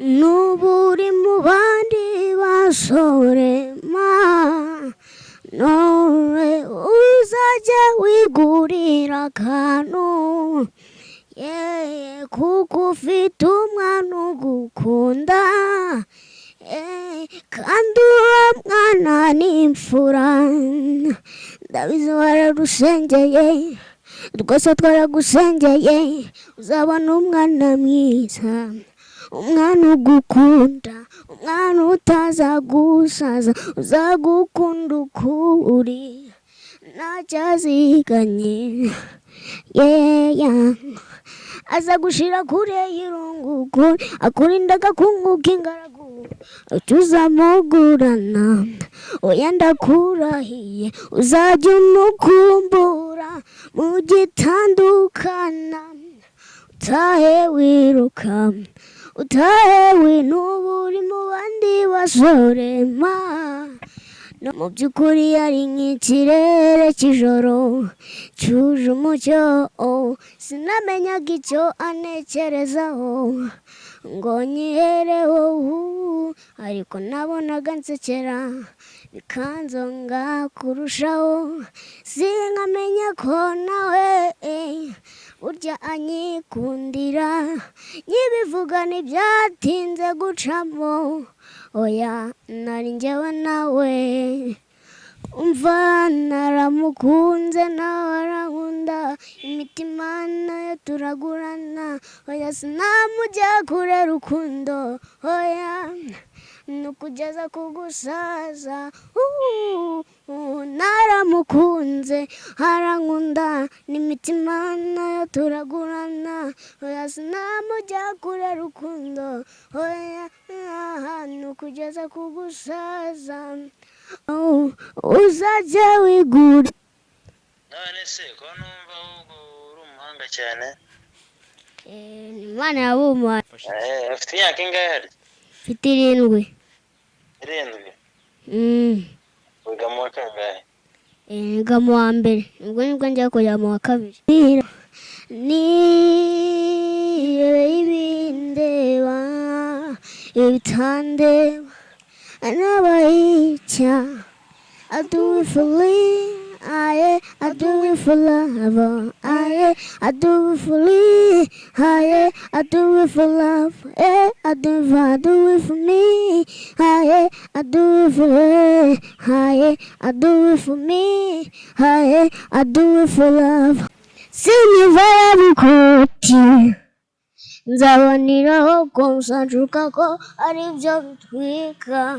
n'uburi mu bandi basore none uzajya wigurira akantu kuko ufite umwana ugukunda kandi uwo mwana ni imfura ndabizi wararusengeye rwose twaragusengeye uzabona umwana mwiza umwana ugukunda umwana utazagusaza uzagukunda ukuri ntacyaziganye aza gushira kure y'irungu akurinda agakunguka ingaragu tuzamugurana oya ndakurahiye uzajya umukumbura mugitandukana utahe wiruka utahe winuburi mu bandi basore no mu by'ukuri yari nk'ikirere cy'ijoro cyuje umucyo sinamenyaga icyo anekerezaho ngo nyihereho ariko nabonaga nsekera bikanzonga kurushaho sinkamenya ko nawe burya anyikundira nyibivuga ntibyatinze gucamo oya nari njyewe nawe umva naramukunze nawe arankunda imitima nayo turagurana oya sinamujya kure rukundo oya nukugeza kugusaza naramukunze arankunda n'imitima nayo turagurana oya sinamujya kure rukundo oya nukugeza kugusaza uzajya wigura none se ko numva ahubwo uri umuhanga cyane ni Imana yabumuhaye ufite imyaka ingahe mfite 7 wiga mu wa kangahe niga mu wa mbere ubwo nibwo njya kujya mu wa kabiri nirebe ibindeba ibitandeba anabayica I do it for love, I do it for love, I do it for love, I do it for love, I do it for me, I do it for her, I do it for me, I do it for love. Sinivara bukoti nzaboniraho ko nsanjuka ko ari byo bitwika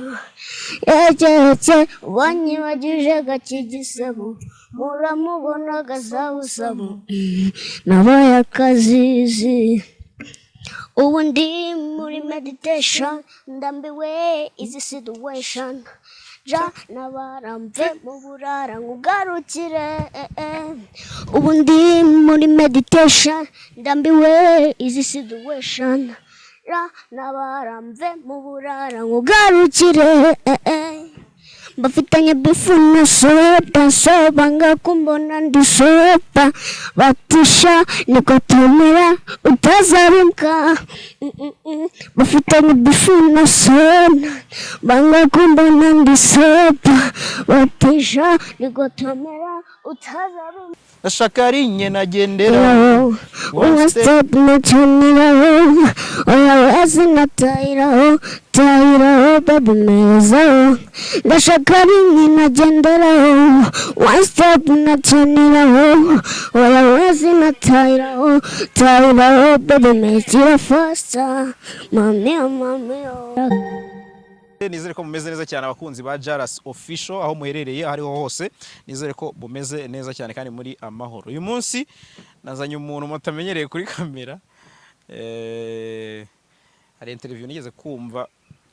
yegetse wanyibagije gakigisebo muramubona gasabusabu nabaye akazizi ubu ndi muri meditation ndambiwe izi situation ja nabaramve mu burara ngugarukire ubu ndi muri meditation ndambiwe izi situation ja nabaramve mu burara ngugarukire bafitanye bifu na soba ngakumbona ndi soba batisha niko tumera utazarumka bafitanye bifu na soba ngakumbona ndi soba batisha niko tumera utazarumka ashakari nye nagendera one step nacaniraho oya wezi natayiraho baby meza ndashakari nye nagenderaho one step nacaniraho oya wezi natayiraho baby meza faster mami. Nizere ko mumeze neza cyane abakunzi ba JALAS official aho muherereye hariho hose nizere ko bumeze neza cyane kandi muri amahoro. Uyu munsi nazanye umuntu mutamenyereye kuri kamera hari interview nigeze kumva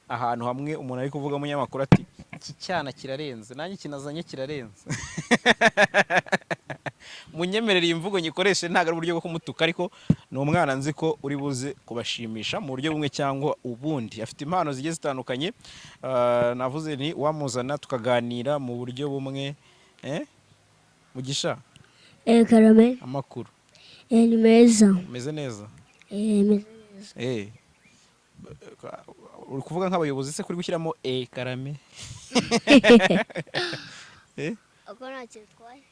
ahantu hamwe umuntu ari kuvuga munyamakuru ati iki cyana kirarenze nanjye kinazanye kirarenze munyemerera imvugo nyikoreshe ntago ari uburyo bwo kumutuka ariko no umwana nzi ko uri buze kubashimisha mu buryo bumwe cyangwa ubundi afite impano zigiye zitandukanye navuze ni wamuzana tukaganira mu buryo bumwe Mugisha karame amakuru ni meza meze neza meze neza uri kuvuga nk'abayobozi se kuri gushyiramo karame ako ntacyo bitwaye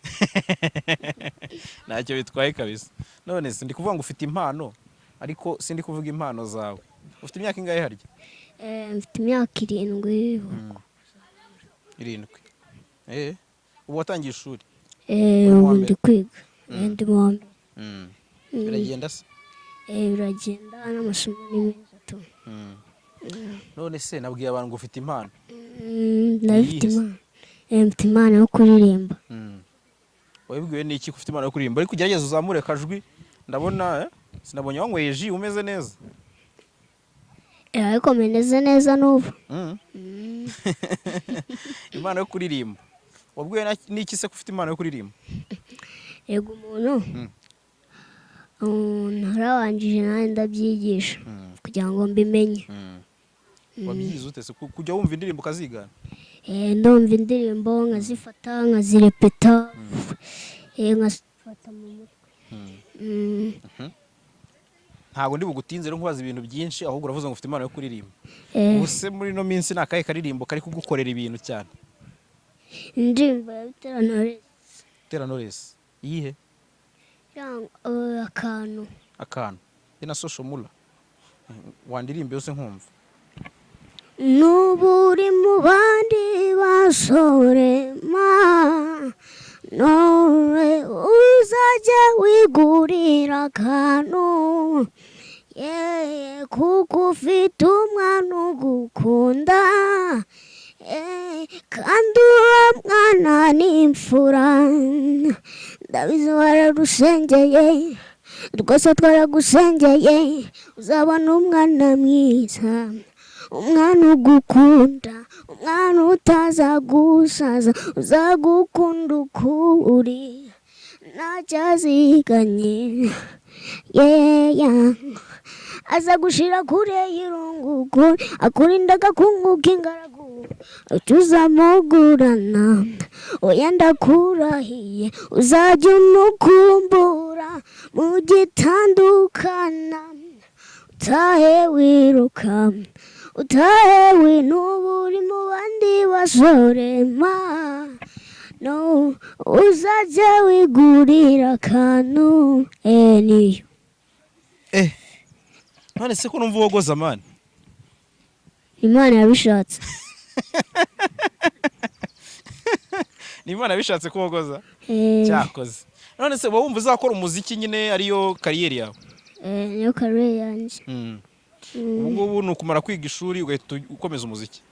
ntacyo bitwaye kabisa. None se ndi kuvuga ngo ufite impano ariko sindi kuvuga impano zawe. Ufite imyaka ingahe harya? Mfite imyaka 7. 7. Ubu watangiye ishuri? Ubu ndi kwiga. Ndi mu wa mbere. Biragenda se? Biragenda n'amasomo ni meza tu. None se nabwiye abantu ngo ufite impano? Mfite impano yo kuririmba. Wabibwiwe n'iki ko ufite impano yo kuririmba? Ariko ugerageza uzamure akajwi, ndabona sinabonye wanyweye ji umeze neza. Ariko meneze neza n'ubu. Impano yo kuririmba. Wabwiwe n'iki se ko ufite impano yo kuririmba? Yego umuntu narabanjije nawe ndabyigisha kugira ngo mbimenye. Wabyize ute se kujya wumva indirimbo ukazigana? Ndumva indirimbo nkazifata nkazirepeta nkazifata mu mutwe. Ntabwo ndi bugutinze rero nkubaza ibintu byinshi, ahubwo uravuze ngo ufite impano yo kuririmba. Ubuse muri no minsi nakaye karirimbo kari kugukorera ibintu cyane? Indirimbo ya Knowless. Iyihe? Akantu. Ina social mula. Wandirimbe yose nkumva. Nuburi mu bandi basore none uzajya wigurira akantu kuko ufite umwana ugukunda kandi uwo mwana ni imfura. Ndabizi wararusengeye rwose twaragusengeye uzabona umwana mwiza, umwana ugukunda, umwana utazagusaza, uzagukunda ukuri ntacyaziganye. Aza gushira kure y'irungu akurindaga kunguka ingaragu tuzamugurana. Oya ndakurahiye uzajya umukumbura mugitandukana. Utahe wiruka utahe winuburi mu bandi basore no uzajya wigurira akantu. Niyo. None se ko numva wogoza mani? Imana yabishatse. Ni Imana yabishatse ko wogoza? Cyakoze. None se wumva uzakora umuziki nyine ariyo kariyeri yawe? Niyo kariyeri yanjye. Ubwo ni ukumara kwiga ishuri ugahita ukomeza umuziki?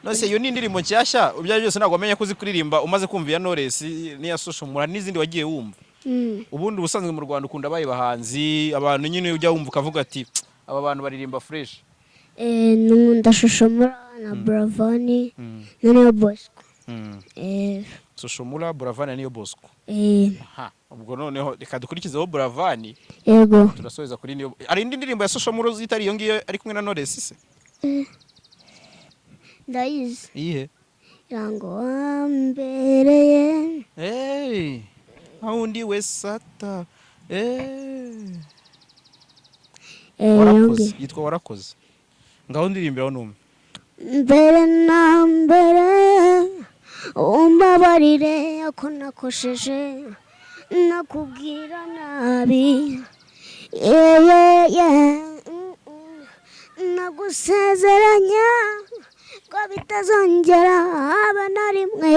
None se iyo ni indirimbo nshyashya ubyaje byose ntabwo wamenya ko uzi kuririmba umaze kumva ya Knowless n'iya social mura n'izindi wagiye wumva? Ubundi ubusanzwe mu Rwanda ukunda abaye bahanzi abantu nyine ujya wumva ukavuga ati aba bantu baririmba fresh? Ndashoshomora na Buravan na Niyo Bosco. Shoshomura, Buravan na Niyo Bosco. Ubwo noneho reka dukurikizeho Buravan. Yego. Turasoza kuri Niyo. Ari indi ndirimbo ya Shoshomura zitari iyo ngiyo ari kumwe na Knowless se? Ndayizi. Iyihe? Yango ambereye. Haundi wesata. Warakoze. Yitwa Warakoze. Ngaho ndirimbiraho numwe. Mbere na mbere umbabarire ako nakosheje nakubwira nabi. Nagusezeranya ko bitazongera haba na rimwe.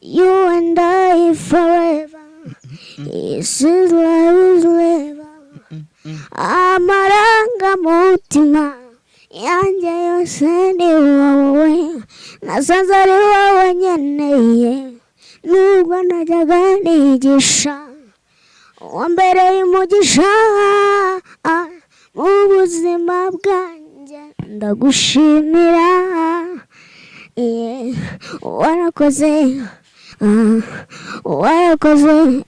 You and I forever. This is life forever. Amarangamutima yanjye yose ni wowe, nasanze ari wowe nkeneye nubwo najyaga nigisha. Wambereye umugisha mu buzima bwanjye ndagushimira. Warakoze warakoze.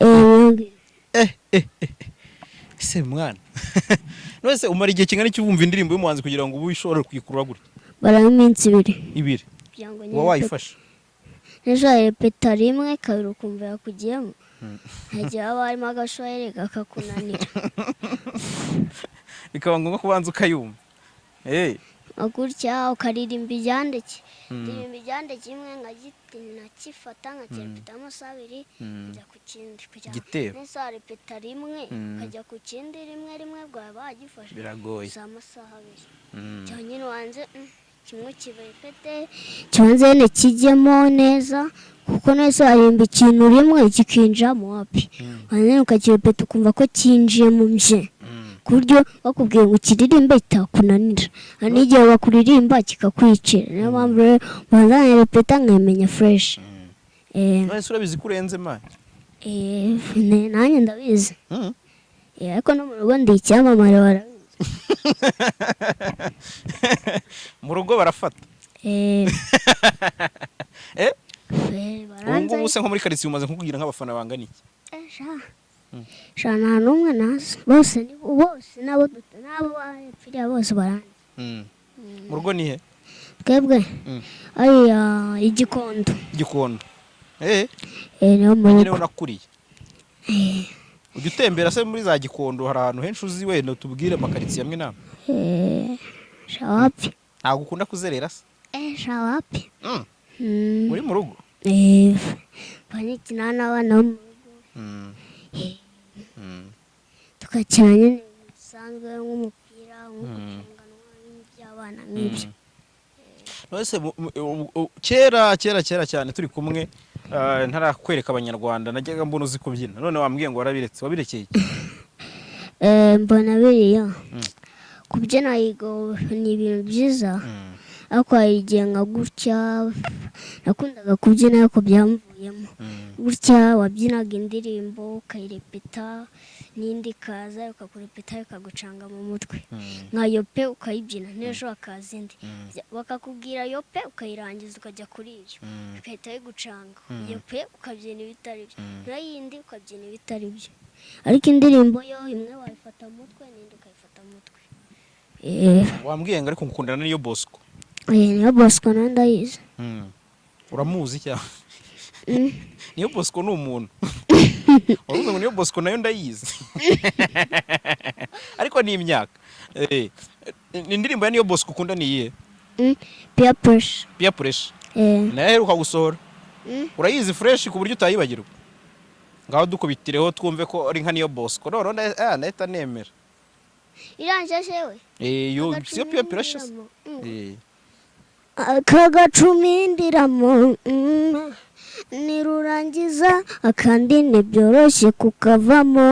Se mwana. None se umara igihe kingana cy'ubumva indirimbo y'umuhanzi kugira ngo ubu ishobore kwikurura gute? Bara iminsi 2. 2. Wa wayifasha? Ejo repeta rimwe kabiri ukumva yakugiyemo. hagiye haba harimo agashohere kakakunanira bikaba ngombwa kubanza ukayumva gutya ukaririmba iryandeke ndirimba iryandeke imwe nkagifata nkakirepetamo sabiri kujya ku kindi igitero nesa repeta rimwe ukajya ku kindi rimwe bwawe bagifashe biragoye za amasaha abiri cyonyine wanze kimwe kiberepete kibanze nyine kijyemo neza kuko nese warimba ikintu rimwe kikinjamo wapi wanze ukakirepeta ukumva ko kinjiye mu mje ku buryo bakubwiye ngo ukiririmbe kitakunanira n'igihe bakuririmba kikakwicira niyo mpamvu rero banza repeta nkemenya fresh none urabizi ko urenze mani nanjye ndabizi ariko no mu rugo ndi icyamamare barabizi mu rugo barafata ubu ngubu se nko muri karitsiye umaze kugira nk'abafana bangana iki nta n'umwe nazi bose n'abo bapfiriye bose baranzi mu rugo ni he twebwe ariya igikondo niyo mu rugo nakuriye ujya utembera se muri za gikondo hari ahantu henshi uzi wenda tubwire amakaritsiye amwe n'amwe shawapi ntabwo ukunda kuzerera se shawapi uri mu rugo banyikina n'abana bo mu rugo tugakina nyine bisanzwe nk'umupira nk'ugucenganwa n'iby'abana nk'ibyo kera cyane turi kumwe ntarakwereka abanyarwanda najyaga mbona uzi kubyina none wambwiye ngo warabiretse wabirekeye mbona biriya kubyina yigo ni ibintu byiza ariko hari igihe nka gutya nakundaga kubyina ariko byamvuyemo gutya wabyinaga indirimbo ukayirepeta n'indi ikaza ukakurepeta ikagucanga mu mutwe nka yope ukayibyina n'ejo hakaza indi bakakubwira yope ukayirangiza ukajya kuri iyo igahita yigucanga yope ukabyina ibitari byo n'iyindi ukabyina ibitari byo ariko indirimbo yo imwe wayifata mu mutwe n'indi ukayifata mu mutwe wambwiye ngo ariko ngukundana n'iyo Bosco niyo Bosco nayo ndayizi uramuzi cyane niyo Bosco ni umuntu wavuze ngo niyo Bosco nayo ndayizi ariko ni imyaka indirimbo ya niyo Bosco ukunda ni iyihe Peer Pressure nayo aheruka gusohora urayizi fresh ku buryo utayibagirwa ngaho dukubitireho twumve ko ari nka niyo Bosco none nahita nemera iranje shewe yo siyo Peer Pressure akagacumindiramo nirurangiza akandi ntibyoroshye kukavamo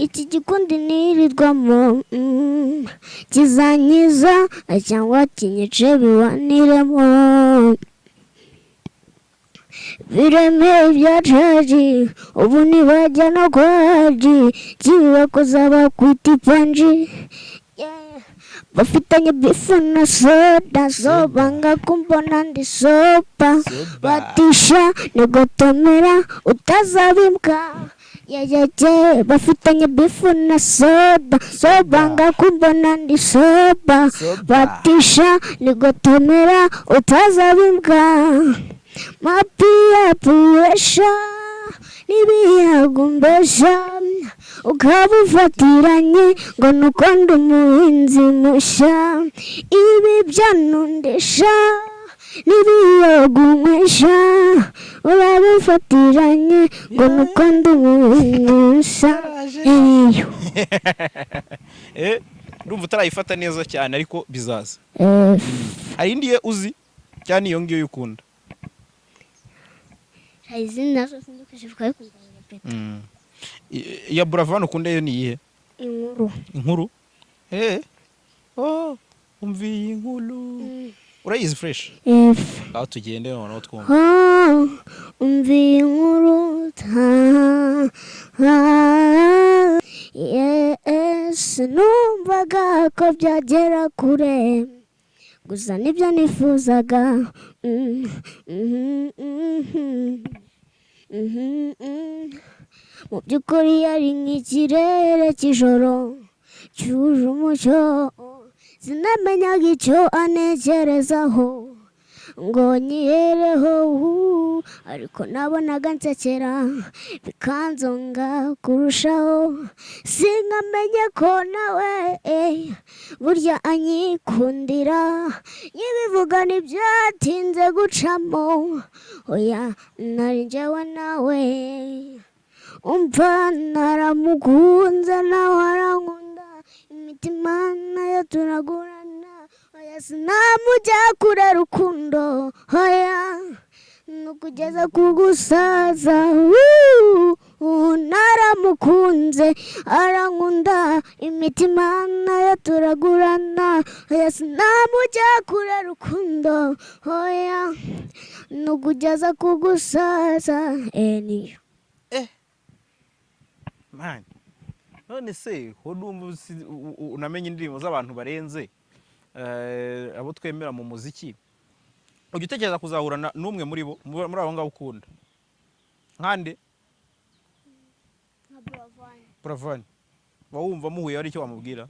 iki gikundi nirirwamo kizanyiza cyangwa kinyice biwaniremo biremeye ibya caji ubu ntibajya no kwaji kibakoza bakwita ipanji bafitanye bifu na soda so banga kumbona ndi sopa batisha nigotomera utazabimbwa bafitanye bifu na soda so banga kumbona ndi sopa batisha nigotomera utazabimbwa mapia puresha nibiyagumbesha ukabufatiranye ngo nuko ndi umuhinzi mushya ibi byanundesha nibiyagumesha urabufatiranye ngo nuko ndi umuhinzi mushya urumva utarayifata neza cyane ariko bizaza hari indi uzi cyane iyo ngiyo ukunda hari izindi nazo sinzi kuzivuga ariko nzarepeta iya Buravan ukunda yo ni iyihe inkuru umviye inkuru urayizi fresh aho tugende noneho twumva umviye inkuru numvaga ko byagera kure gusa nibyo nifuzaga mu by'ukuri yari nk'ikirere cy'ijoro cyuje umucyo sinamenyaga icyo anekerezaho ngo nyihereho ariko nabonaga nsekera bikanzonga kurushaho sinkamenye ko nawe burya anyikundira nyibivuga ntibyatinze gucamo oya nari njyewe nawe umva naramukunze nawe arankunda imitima nayo turagurana oya sinamujya kure rukundo oya nukugeza kugusaza naramukunze arankunda imitima nayo turagurana oya sinamujya kure rukundo oya nukugeza kugusaza Niyo man none se ho ndumva unamenye indirimbo z'abantu barenze abo twemera mu muziki ujya utekereza kuzahurana n'umwe muri bo muri abo ngabo ukunda nkande Buravan wumva muhuye ari icyo wamubwira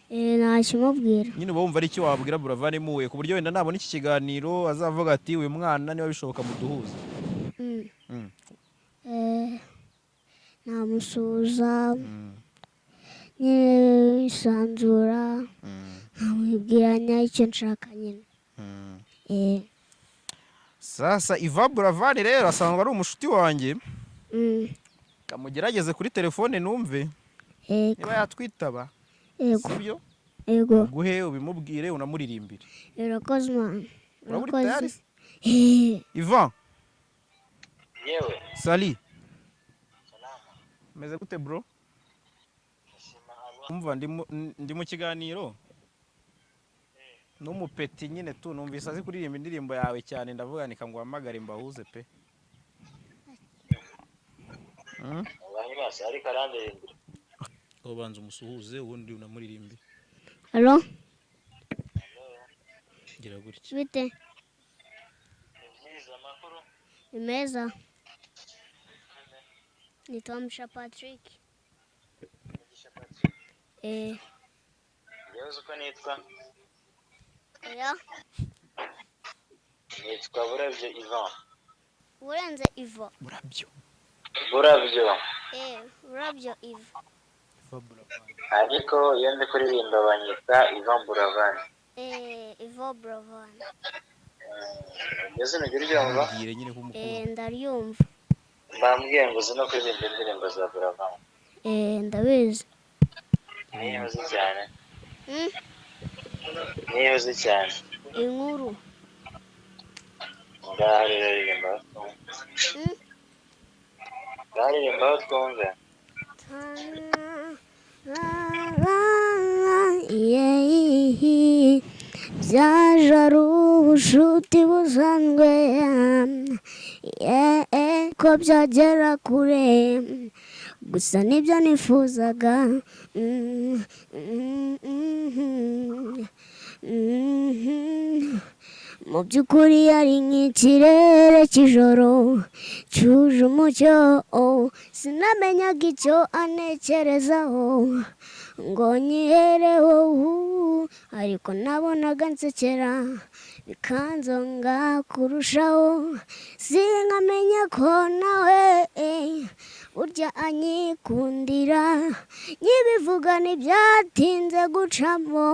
ntakimubwira nyine wumva ari icyo wabwira Buravan muhuye ku buryo wenda nabona iki kiganiro azavuga ati uyu mwana niba bishoboka muduhuze namusuhuza nyine wisanzura nkamubwiranya icyo nshaka nyine sasa Buravan rero asanzwe ari umushuti wanjye kamugerageze kuri telefone numve niba yatwitaba sibyo yego guhe ubimubwire unamuririmbire urakoze man uraburi tayari Ivan yewe Sali meze gute bro umva ndi mu kiganiro n'umupeti nyine tu numvise azi kuririmba indirimbo yawe cyane ndavuga nika ngo hamagare mbahuze pe wanyibase ariko arandirimbira ubanza umusuhuze ubundi unamuririmbire Hello gira gutya bite byiza makuru ni meza nitwa Mugisha Patrick Mugisha Patrick yewe uko nitwa oya nitwa Burabyo Ivan urenze Ivo burabyo Burabyo Ivo Buravan ariko iyo ndi kuririmba banyita Ivan Buravan Ivo Buravan mbese ntugira uryumva mbwire nyine ko umukunda ndaryumva mbambwiye ngo uzi no kuririmba indirimbo za Buravan ndabizi niyo uzi cyane niyo uzi cyane inkuru ngaho rero ririmba aho twumve byaje ari ubushuti busanzwe ko byagera kure gusa nibyo nifuzaga mu by'ukuri yari nk'ikirere cy'ijoro cyuje umucyo sinamenyaga icyo anekerezaho ngo nyihereho ariko nabonaga nsekera bikanzonga kurushaho sinkamenya ko nawe burya anyikundira nyibivuga ntibyatinze gucamo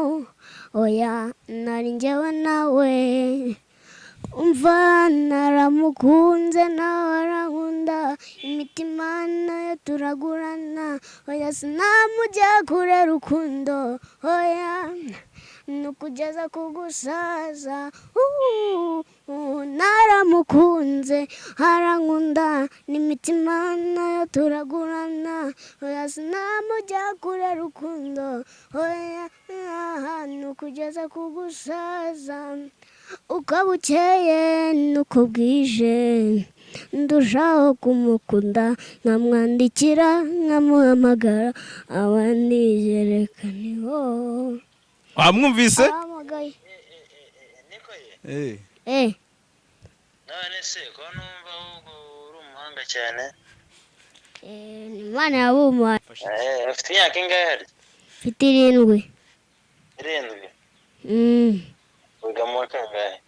oya nari njyewe nawe umva naramukunze nawe arankunda imitima nayo turagurana oya sinamujya kure rukundo oya nukugeza kugusaza naramukunze arankunda n'imitima nayo turagurana oya sinamujya kure rukundo oya nukugeza kugusaza uko bukeye nuko bwije ndushaho kumukunda nkamwandikira nkamuhamagara abandi yerekaniho wamwumvise ahamagaye niko ye none se ko numva ahubwo uri umuhanga cyane ni Imana yabumpaye afite imyaka ingahe hari mfite 7 irindwi wiga mu wa kangahe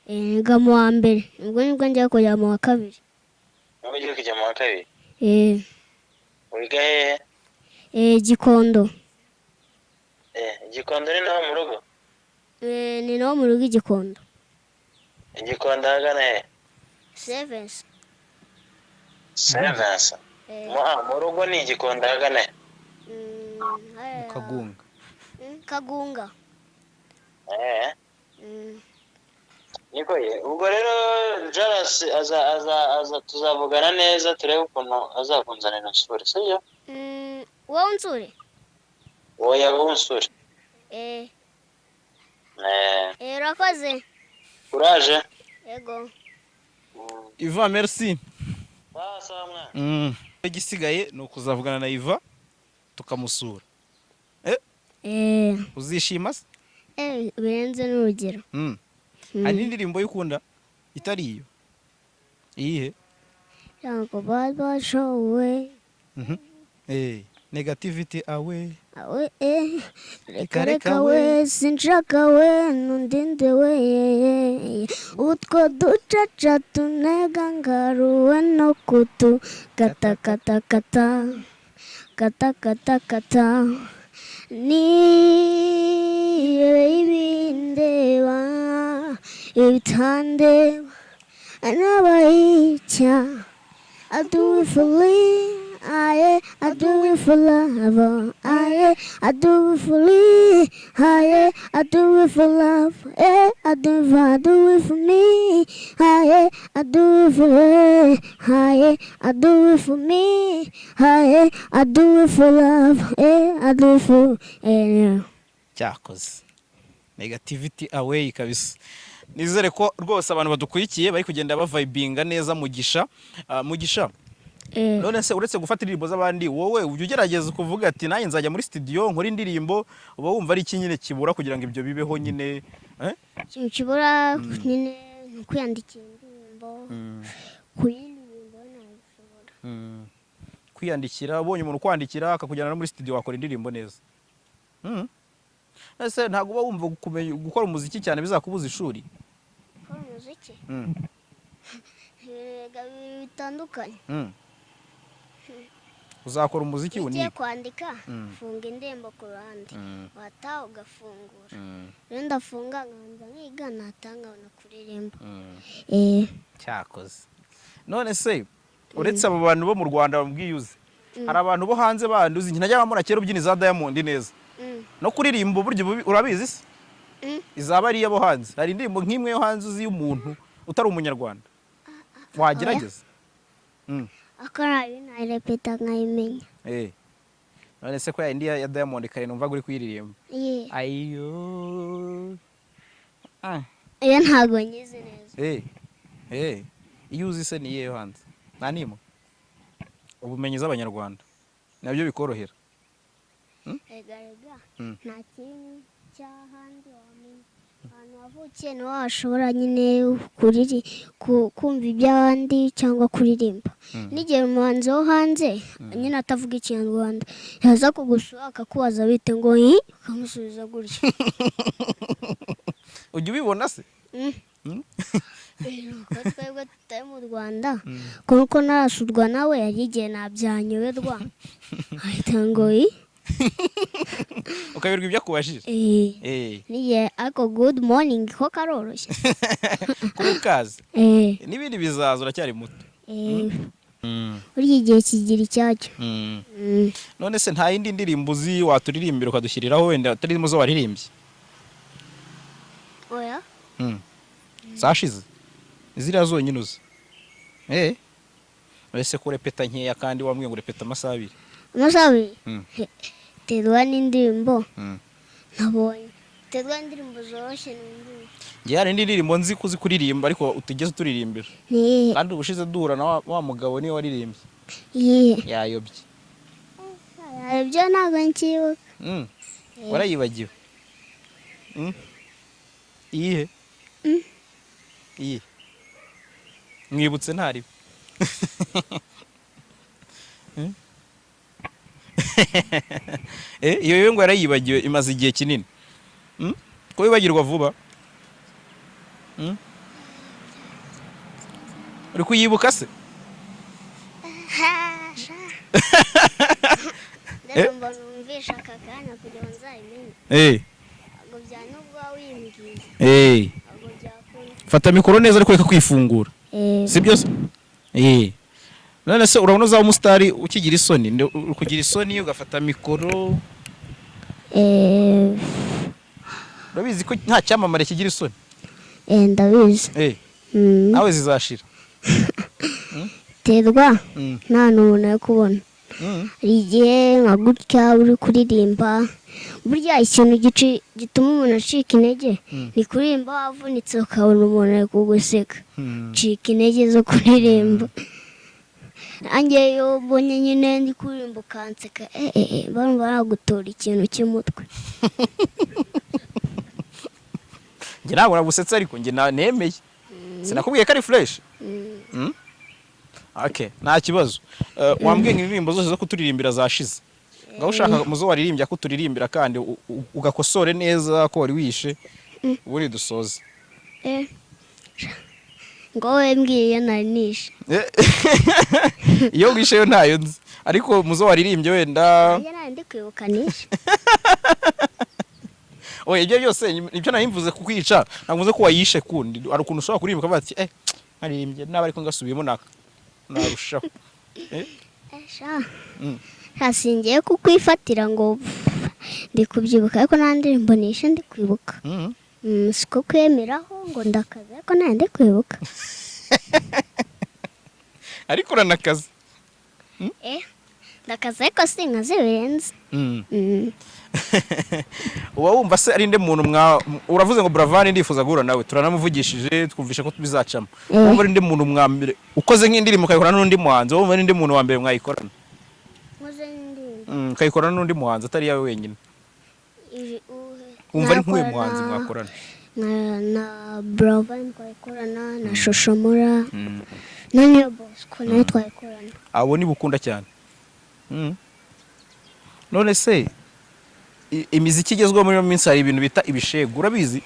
niga mu wa mbere ubwo nibwo njya kujya mu wa kabiri nubwo ugiye kujya mu wa kabiri wiga hehe Gikondo Igikondo ni naho mu rugo ni naho mu rugo Igikondo Igikondo ahagana he Sevensi mu rugo ni Igikondo ahagana he Kagunga niko ye ubwo rero JALAS aza tuzavugana neza turebe ukuntu azakunzanira insuri sibyo wowe unsure oya wowe unsure urakoze courage yego Iva merci sawa mwana igisigaye ni ukuzavugana na Iva tukamusura uzishima se birenze n'urugero hari n'indirimbo y'ukunda itari iyo iyihe ntabwo bashowe negativity away reka we sinshaka we nundinde we utwo ducaca tunega ngaruwe no kutu kata nirebe ibindeba ibitandeba anabayicya I do it for Lee, I do it for love, I do it for Lee, I do it for love, I do it for me, I do it for her, I do it for me, I do it for love, I do it for cyakoze negativity away kabisa. Nizere ko rwose abantu badukurikiye bari kugenda bavibinga neza Mugisha. Mugisha none se uretse gufata indirimbo z'abandi wowe ujye ugerageza kuvuga ati nanjye nzajya muri studio nkora indirimbo uba wumva ari iki nyine kibura kugira ngo ibyo bibeho nyine kibura nyine kwiyandikira indirimbo kuyiririmba ntabwo kwiyandikira ubonye umuntu kwandikira akakujyana no muri studio wakora indirimbo neza. Ese ntago uba wumva gukora umuziki cyane bizakubuza ishuri? Gukora umuziki bitandukanye. Uzakora umuziki uniga. Ugiye kwandika funga indirimbo ku ruhande wataha ugafungura. Rero ndafunga nganza nkiga natanga na kuririmba. Cyakoze. None se uretse abo bantu bo mu Rwanda bambwiyuze hari abantu bo hanze banduzi ntajya bamura kera ubyiniza Diamond neza. No kuririmba buryo urabizi se izaba ari yabo hanze hari indirimbo nk'imwe yo hanze uzi y'umuntu utari umunyarwanda wagerageza akora ibintu repeta nkayimenya none se ko ya indi ya Diamond kare numva guri kuyiririmba ayo iyo ntago nyize neza iyo uzi se ni yo hanze nta nimo ubumenyi z'abanyarwanda nabyo bikorohera Ega nta kintu cy'ahandi wamenya ahantu wavukiye niho washobora nyine kumva iby'abandi cyangwa kuririmba n'igihe umuhanzi wo hanze nyine atavuga ikinyarwanda yaza kugusura akakubaza bite ngo ukamusubiza gutya ujya ubibona se twebwe tutari mu Rwanda kuko narasurwa nawe yari igihe nabyanyoberwa ahita ngo ukabirwa ibyo akubajije niye ako good morning ko karoroshye kubukazi n'ibindi bizaza uracyari muto uri igihe kigira icyacyo none se nta yindi ndirimbo uzi waturirimbira ukadushyiriraho wenda atarimo zo waririmbye oya zashize ziriya zonyine uzi uretse kurepeta nkeya kandi wambwiye ngo urepeta amasaha abiri terwa n'indirimbo nabonye terwa n'indirimbo zoroshye n'indirimbo ngiye hari indirimbo nzi kuzi kuririmba ariko utigeze turirimbira kandi ubushize duhura na wa mugabo niwe waririmbye yayobye ntabwo nkibuka warayibagiwe iyihe mwibutse ntariwe iyo ngo yarayibagiwe imaze igihe kinini ko wibagirwa vuba uri kuyibuka se ndetse mbona umvisha aka kanya kugira ngo nzayimenye ntabwo byanubwo wimbwiye ntabwo byakunda fata mikoro neza ariko reka kwifungura si byo se none se urabona uzaba umusitari ukigira isoni kugira isoni ugafata mikoro urabizi ko nta cyamamare kigira isoni ndabizi nawe zizashira terwa nta n'umuntu ari kubona hari igihe nka gutya uri kuririmba burya ikintu gituma umuntu acika intege ni kuririmba wavunitse ukabona umuntu ari kuguseka cika intege zo kuririmba nanjye iyo mbonye nyine ndi kuririmba ukanseka barumva baragutora ikintu cy'umutwe njye ntabwo nagusetsa ariko njye nemeye sinakubwiye ko ari fureshi nta kibazo wambwiye indirimbo zose zo kuturirimbira zashize ngaho ushaka muzo waririmbya ko turirimbira kandi ugakosore neza ko wari wishe ubundi dusoze ngo wowe mbwiye nari nishe iyo wishe yo ntayo nzi ariko muzo waririmbye wenda nari ndi kwibuka nishe oya ibyo byose ibyo nahimvuze kukwica navuze ko wayishe kundi ari ukuntu ushobora kuririmba bati naririmbye naba ariko ngasubiyemo narushaho hasingiye kukwifatira ngo ndi kubyibuka ariko nta ndirimbo nishe ndi kwibuka siko kwemeraho ngo ndakaze ariko nta ndi kwibuka ariko uranakaze ndakaze ariko sinkaze birenze uba wumva se ari nde muntu uravuze ngo Buravan ndifuza guhura nawe turanamuvugishije twumvisha ko tubizacamo wumva ari nde muntu mwambere ukoze nk'indirimbo ukayikorana n'undi muhanzi wumva ari nde muntu wa mbere mwayikorana ukayikorana n'undi muhanzi atari yawe wenyine wumva ari nk'uwe muhanzi mwakorana na Buravan twayikorana na Shoshomura na Niyo Bosco nayo twayikorana abo ni bukunda cyane none se imiziki igezweho muri minsi hari ibintu bita ibishegu urabizi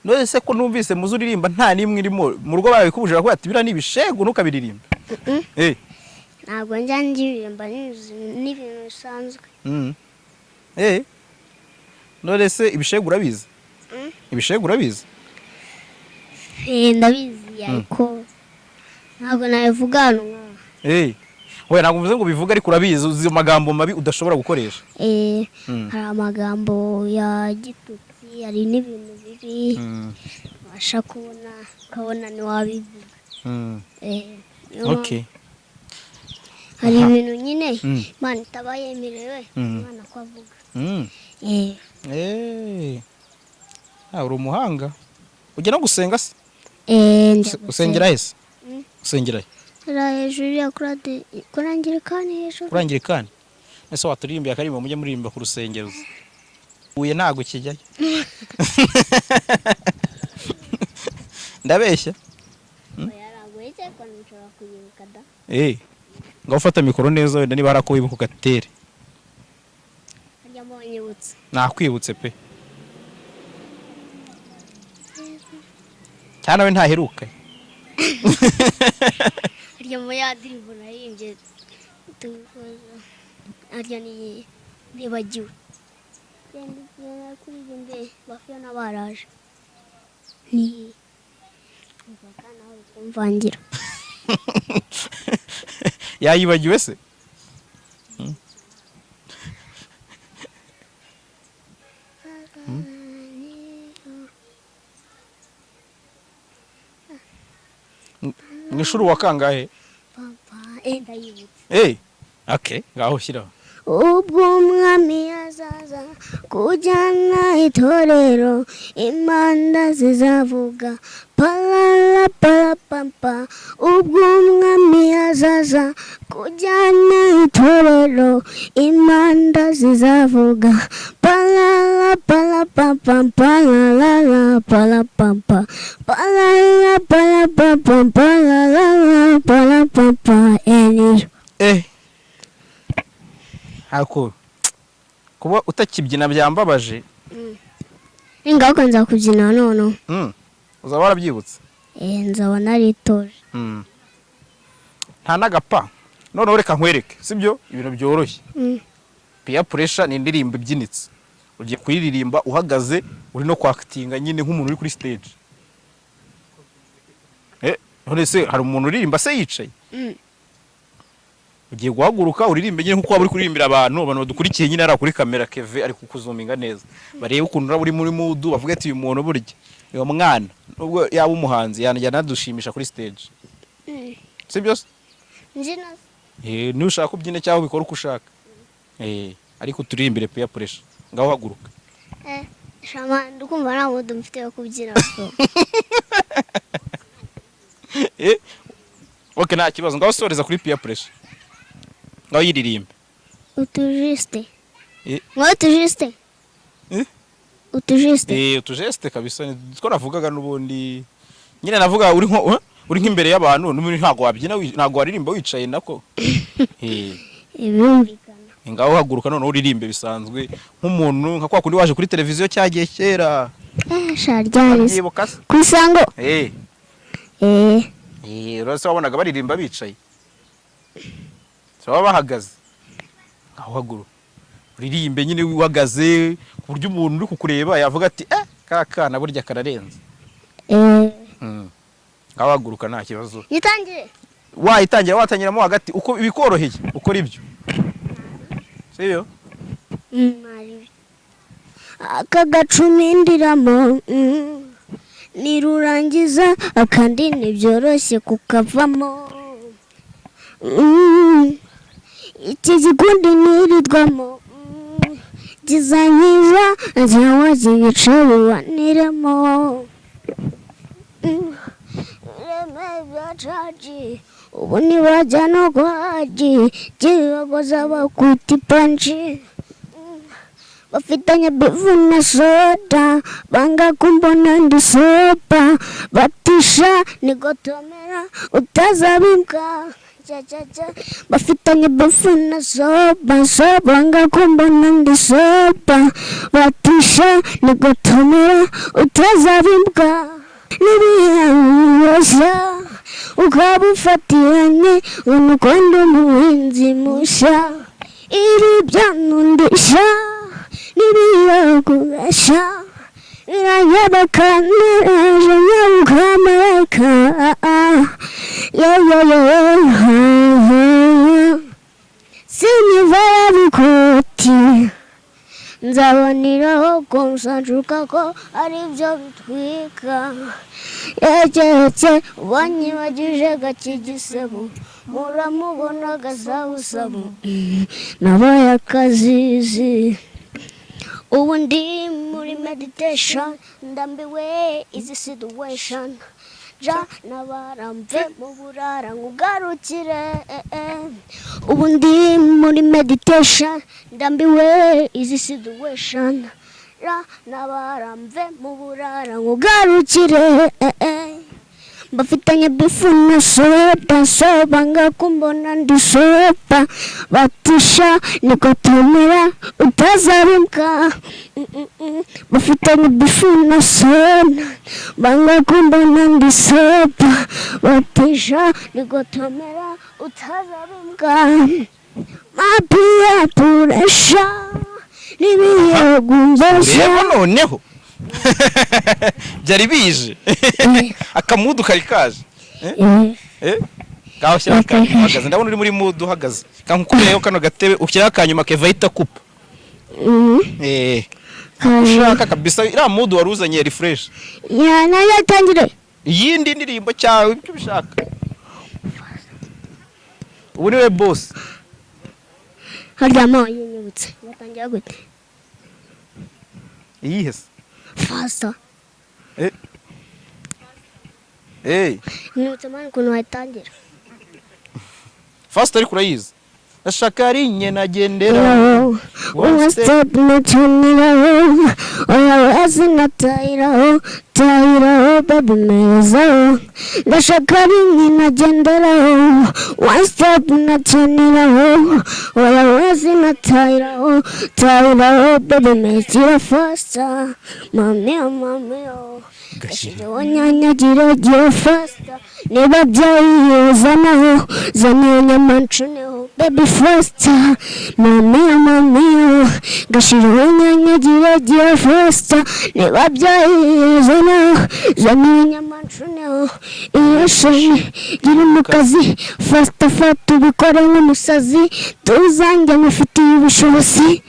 none se ko numvise muzo uririmba nta nimwe irimo mu rugo babikubujira ko ati bira ni ibishegu ntukabiririmba ntabwo njya ndirimba n'ibintu bisanzwe none se ibishegu urabizi ibishegu urabizi ndabizi ariko ntabwo nabivuga hano we ntabwo mvuze ngo bivuga ariko urabizi uzi amagambo mabi udashobora gukoresha hari amagambo ya gitutsi hari n'ibintu bibi ubasha kubona ukabona ntiwabivuga hari ibintu nyine Imana itaba yemerewe umwana ko avuga uri umuhanga ujya no gusenga se usengera he se usengera he hejuru ya kurangirikani hejuru kurangirikani ese waturirimbiye akarimbo mujye muririmba ku rusengero uye ntago kijyayo ndabeshya ngaho ufata mikoro neza wenda niba harako wibuka ugatere nakwibutse pe cyane we ntaheruka harya mu ya ndirimbo narimbye harya nibagiwe kuririmbe bafana baraje ni mvangira yayibagiwe se mwishuri wa kangahe ngaho shyiraho ubwo umwami azaza kujyana itorero imana zizavuga palala palapampa ubwo umwami azaza kujyana itorero imana zizavuga palala palapampa palala palapampa palala palapampa palala palapampa Niyo ako kuba utakibyina byambabaje. Ingaho kanza kubyina none. Uzaba warabyibutse. Nzaba naritoje. Nta nagapa. None reka nkwereke, sibyo? Ibintu byoroshye. Peer pressure ni indirimbo ibyinitse. Ugiye kuyiririmba uhagaze uri no kwactinga nyine nk'umuntu uri kuri stage. None se hari umuntu uririmba se yicaye? Ugiye guhaguruka uririmbe nyine nkuko waba uri kuririmbira abantu badukurikiye nyine ari kuri kamera Keve ari kukuzuminga neza. Barebe ukuntu uri muri mood bavuga ati uyu muntu burya uyo mwana nubwo yaba umuhanzi yanadushimisha kuri stage. Sibyo? Njina. Nushaka kubyina cyangwa bikora uko ushaka. Ariko turirimbire peer pressure. Ngaho haguruka. Shama ndukumva nta mood mfite yo kubyina so. Okay, nta kibazo. Ngaho soreza kuri peer pressure. Ngaho yiririmbe. Utujiste. Ngaho utujiste. Utujiste. Utujiste kabisa. Two navugaga nubundi. Nyine navuga uri nk'imbere y'abantu n'umuntu ntago wabyina ntago waririmba wicaye nako. Ibumvikana. Ngaho haguruka none uririmbe bisanzwe nk'umuntu nka kwa kundi waje kuri televiziyo cyagiye kera. Ry'amerika. Kusango. Urase wabonaga baririmba bicaye. Baba bahagaze. Ngaho haguruka. Uririmbe nyine wihagaze ku buryo umuntu uri kukureba yavuga ati kakana burya kararenze. Ngaho haguruka nta kibazo. Yitangire. Wayitangira watangiramo hagati uko bikoroheye ukora ibyo. Sibyo? Akagacumindiramo nirurangiza akandi nibyoroshye kukavamo. Iki gikundi niridwamo gizanyiza cyangwa zibicabubaniremo. Reme byacaji ubu nibajya no guhaji kibagoza bakwita ipanji. Bafitanye bivu na soda banga kumbona ndi sopa batisha nigotomera utazabimbwa. Bafitanye bivu na soba banga kumbona ndi sopa batisha nigotomera utazabimbwa. Nibiyamubasha ukaba ufatiranye unukondo umuhinzi musha iri byanundisha nibiyakubasha biranyabakanaje Nk'Abamariyaka. Sinivara bikoti nzaboneraho konsanjuka ko ari byo bitwika. Yegetse banyibagije gakigisebo muramubona gasabusabu nabaye akazizi. Ubu ndi muri meditation ndambiwe izi situation. Ja nabaramve mu burara ngugarukire. Ubu ndi muri meditation ndambiwe izi situation. Ja nabaramve mu burara ngugarukire. Bafitanye bifu na soda banga kumbona ndi sopa batisha nigotomera utazabimbwa. Bafitanye bifu na soda banga kumbona ndi sopa batisha nigotomera utazabimbwa. Mapiya puresha nibiyagumbasha. Reba noneho byari bije akamudu kari kaje. Ngaho shyira akanyuma uhagaze ndabona uri muri mood uhagaze kankukureyo kano gatebe ushyira akanyuma keva hita kupa. Ushaka kabisa ira mood waruzanye refresh. Natangire iyindi ndirimbo cyawe ibyo bishaka. Ubu niwe boss. haryama yinyibutse yatangira gute iyihese faster Hey. Nutse mani kuntu watangira. Fast ariko urayizi. ashaka nagendera one step nacaniraho oya wese natayiraho baby mezaho ndashaka nagenderaho one step nacaniraho oya wese natayiraho baby mezira faster mami gashira wanyanyagira gira faster niba byayizanaho zananya manchuneho baby faster mami gashira wanyanyagira gira faster niba byayizanaho zananya manchuneho iyashani gira mu kazi faster tubikore nk'umusazi tuzanjye mufitiye ubushobozi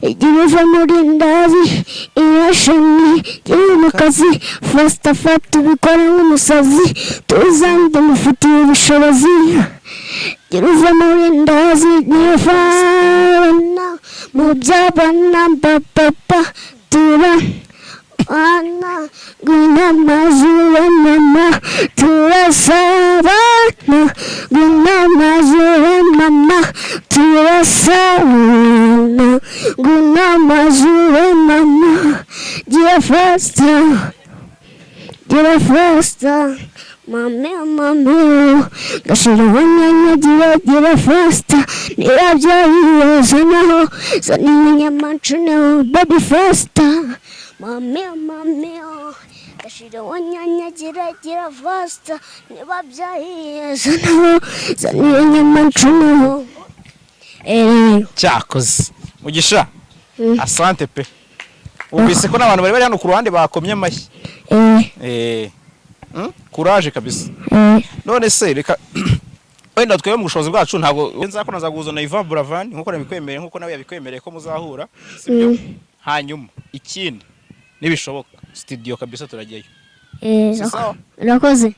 igihe uva muri ndazi irashani gira mu kazi faster tubikore nk'umusazi tuzanjye mufitiye ubushobozi gira uva muri ndazi niyo fana mu by'abana papa tura ana guna mazura mama turasabana guna mazura mama turasabana guna mazura mama gira faster mami gashira wanyanyagira gira faster nirabyayizanaho zaninya manchuneho baby faster mami gashira wanyanyagira gira faster nibabyayizanaho zaninya manchuneho cyakoze Mugisha asante pe ubise ko n'abantu bari hano ku ruhande bakomye amashyi courage kabisa none se reka wenda twebwe mu bushobozi bwacu ntabwo nzakora nzaguzana Ivan Buravan nkuko nabikwemereye nkuko nawe yabikwemereye ko muzahura sibyo hanyuma ikindi nibishoboka studio kabisa turajyayo urakoze